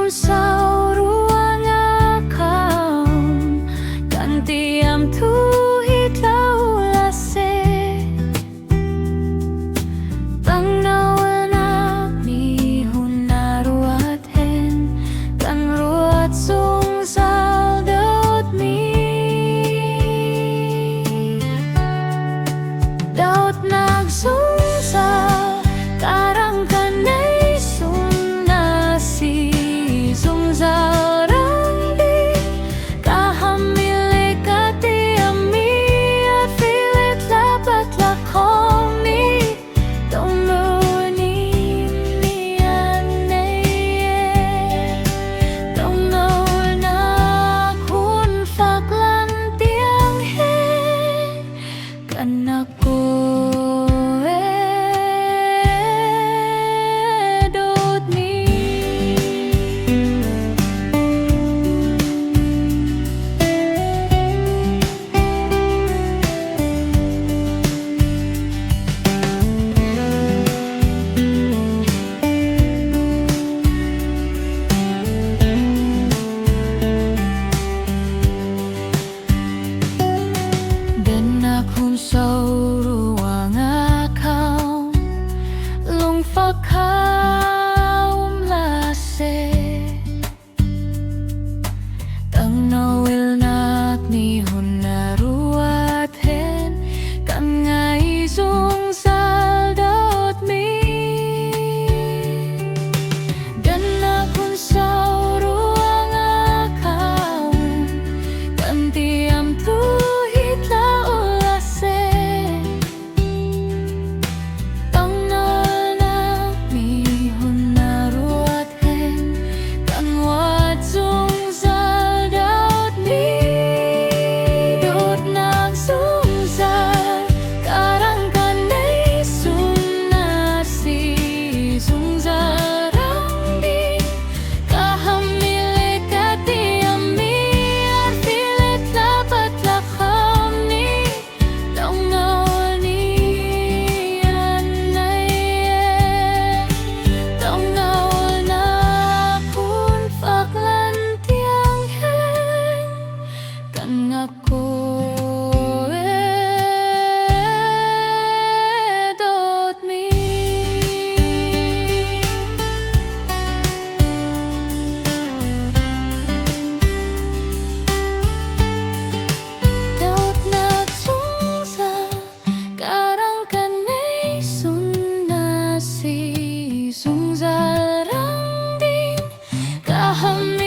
sao ruang akaum ganti am tu hitlau lase Tangnaw na mi hunaruat hen kan ruat sung sal daut mi daut nagsung sal karang kanay sung nasi sung zarang di kahamili kati ami at pilit lapat lakom ni don't know ni anay don't know na kun faklan tiang hen kanako Kun sâu ruang akaum lung fakaum lase tang nawil nak ni hunaruat hen kan ngai zung sal daut mi dan kun sâu ruang akaum kan tiam tu sung zarang din kaham